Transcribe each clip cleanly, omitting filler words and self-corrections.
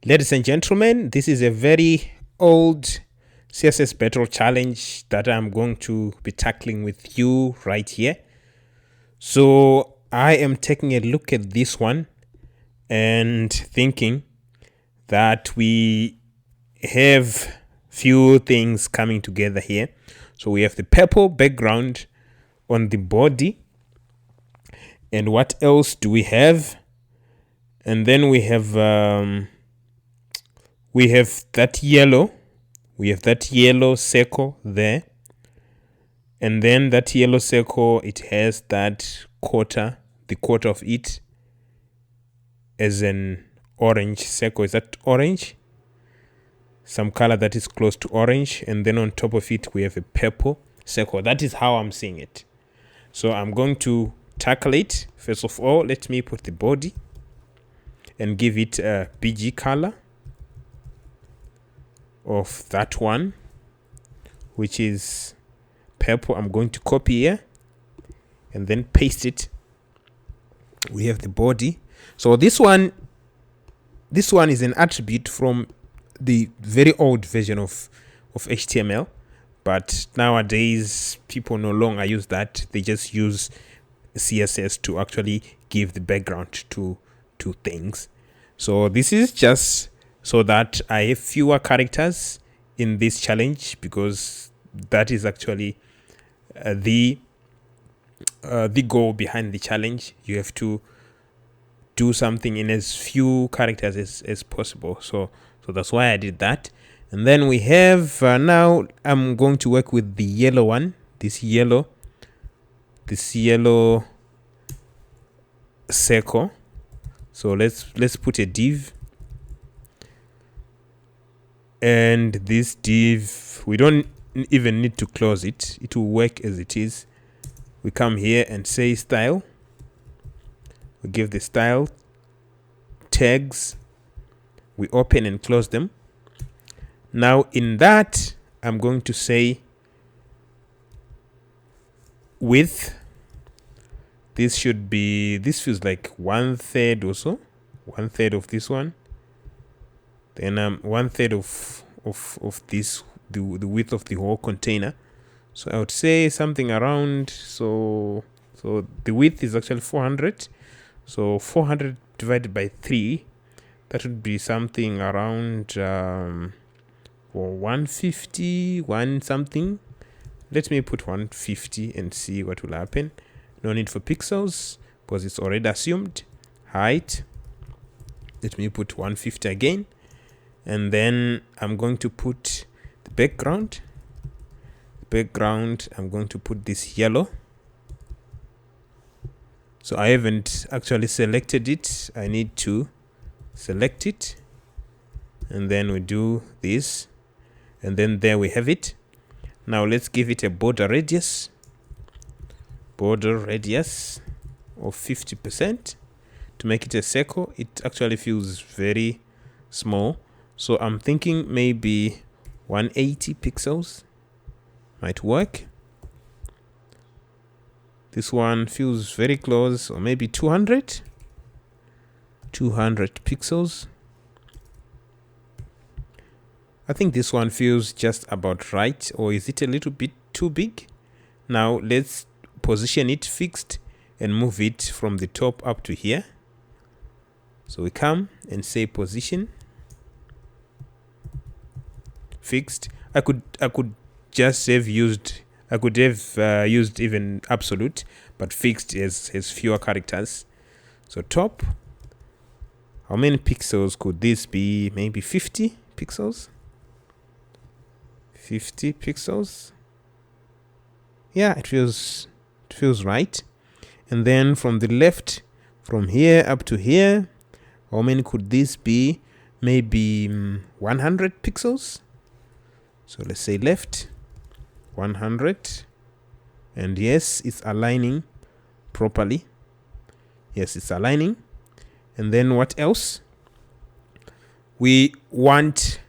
Ladies and gentlemen, this is a very old CSS battle challenge that I'm going to be tackling with you right here. So I am taking a look at this one and thinking that we have few things coming together here. So we have the purple background on the body. And what else do we have? And then we have that yellow. We have that yellow circle there. And then that yellow circle, it has that quarter, the quarter of it as an orange circle. Is that orange? Some color that is close to orange. And then on top of it, we have a purple circle. That is how I'm seeing it. So I'm going to tackle it. First of all, let me put the body and give it a BG color of that one, which is purple. I'm going to copy here and then paste it. We have the body. So this one is an attribute from the very old version of HTML, but nowadays people no longer use that. They just use CSS to actually give the background to things. So this is just so that I have fewer characters in this challenge, because that is actually the goal behind the challenge. You have to do something in as few characters as possible. So that's why I did that. And then we have now I'm going to work with the yellow one. This yellow circle. So let's put a div. And this div, we don't even need to close it. It will work as it is. We come here and say style. We give the style tags. We open and close them. Now in that, I'm going to say width. This feels like 1/3 or so. 1/3 of this one. Then 1/3 of this, the width of the whole container. So I would say something around, so the width is actually 400. So 400 divided by 3, that would be something around 150, one something. Let me put 150 and see what will happen. No need for pixels because it's already assumed. Height, let me put 150 again. And then I'm going to put the background. I'm going to put this yellow. So I haven't actually selected it. I need to select it. And then we do this. And then there we have it. Now let's give it a border radius. Border radius of 50%. To make it a circle, it actually feels very small. So I'm thinking maybe 180 pixels might work. This one feels very close, or maybe 200 pixels. I think this one feels just about right, or is it a little bit too big? Now let's position it fixed and move it from the top up to here. So we come and say position fixed. I could just have used even absolute, but fixed has fewer characters. So top, how many pixels could this be? Maybe 50 pixels. 50 pixels. Yeah, it feels right. And then from the left, from here up to here, how many could this be? Maybe 100 pixels. So let's say left 100, and yes, it's aligning properly. Yes, it's aligning. And then what else? We want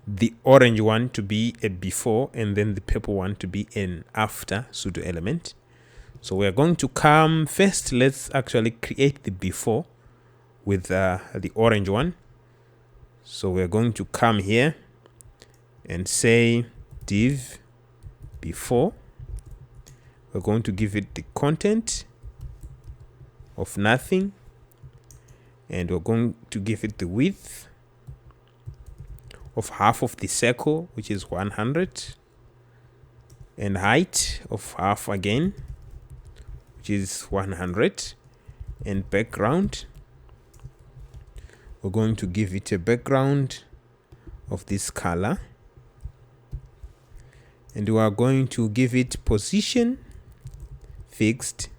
the orange one to be a before, and then the purple one to be an after pseudo element. So we're going to come first. Let's actually create the before with the orange one. So we're going to come here and say div before. We're going to give it the content of nothing, and we're going to give it the width of half of the circle, which is 100, and height of half again, which is 100, and background, we're going to give it a background of this color, and we are going to give it position fixed.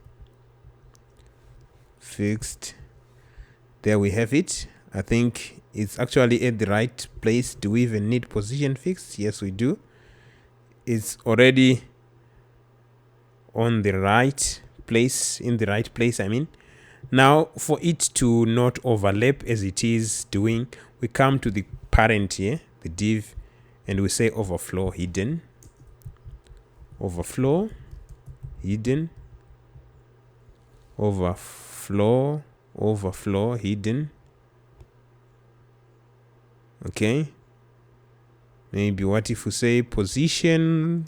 There we have it. I think it's actually at the right place. Do we even need position fixed? Yes, we do. It's already on the right place, in the right place, I mean. Now, for it to not overlap as it is doing, we come to the parent here, the div, and we say overflow hidden. Overflow hidden. Overflow hidden. Okay. Maybe what if we say position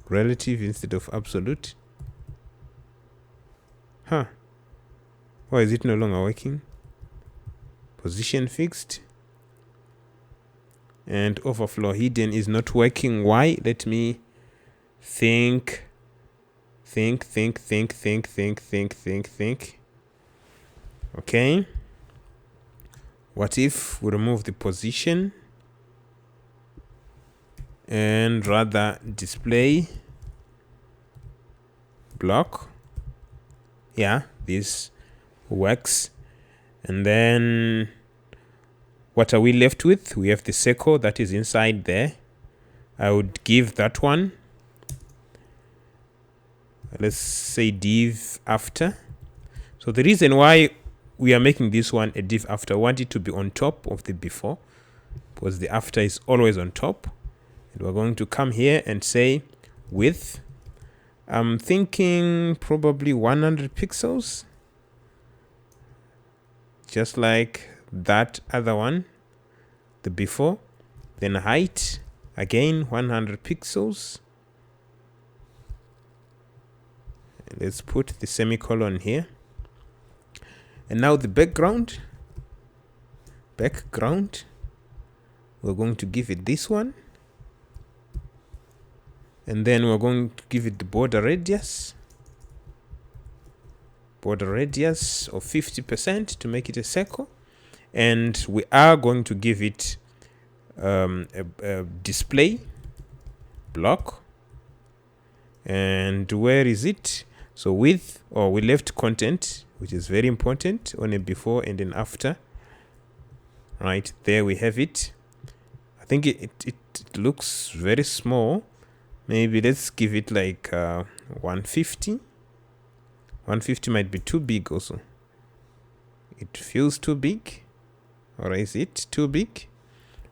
relative instead of absolute? Huh. Why is it no longer working? Position fixed. And overflow hidden is not working. Why? Let me think. Okay. What if we remove the position and rather display block? Yeah, this works. And then what are we left with? We have the circle that is inside there. I would give that one, let's say div after. So the reason why we are making this one a div after, I want it to be on top of the before, because the after is always on top. And we're going to come here and say width. I'm thinking probably 100 pixels, just like that other one, the before. Then height, again 100 pixels. Let's put the semicolon here. And now the background, we're going to give it this one. And then we're going to give it the border radius of 50% to make it a circle. And we are going to give it a display block. And where is it? So with, we left content, which is very important, on a before and an after. Right, there we have it. I think it looks very small. Maybe let's give it like 150. 150 might be too big also. It feels too big. Or is it too big?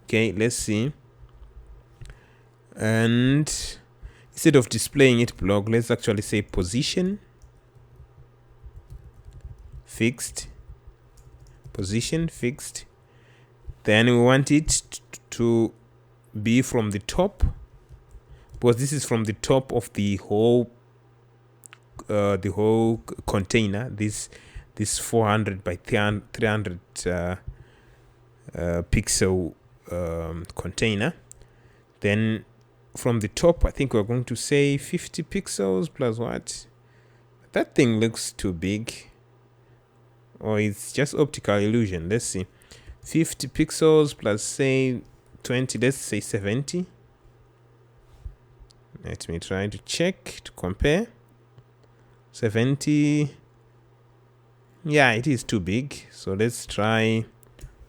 Okay, let's see. And instead of displaying it block, let's actually say position fixed. Position fixed. Then we want it to be from the top, because this is from the top of the whole container. This 400 by 300 pixel container. Then from the top, I think we're going to say 50 pixels plus what? That thing looks too big, or it's just optical illusion. Let's see. 50 pixels plus say 20, let's say 70. Let me try to check, to compare. 70. Yeah, it is too big. So let's try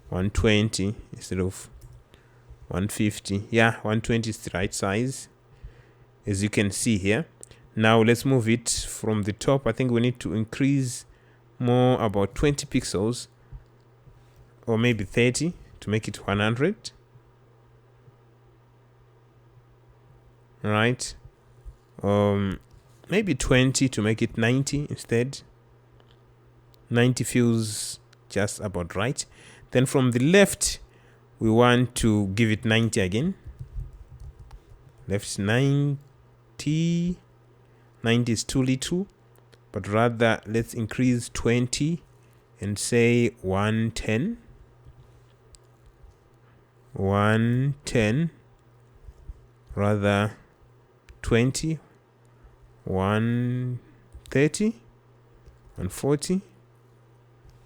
120 instead of 150. Yeah, 120 is the right size, as you can see here. Now let's move it from the top. I think we need to increase more, about 20 pixels, or maybe 30 to make it 100. Right. Maybe 20 to make it 90 instead. 90 feels just about right. Then from the left, we want to give it 90 again. Left 90. 90 is too little, but rather let's increase 20 and say 110. 110, rather 20, 130, 140.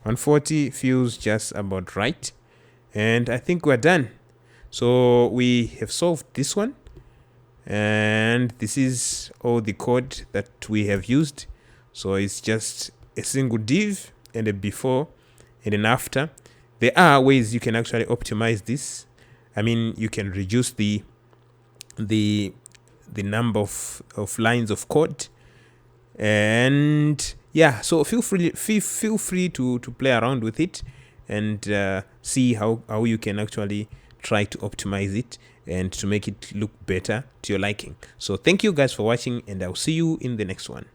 140 feels just about right, and I think we're done. So we have solved this one, and this is all the code that we have used. So it's just a single div and a before and an after. There are ways you can actually optimize this. I mean, you can reduce the number of lines of code, and yeah, so feel free to play around with it and see how you can actually try to optimize it and to make it look better to your liking. So thank you guys for watching, and I'll see you in the next one.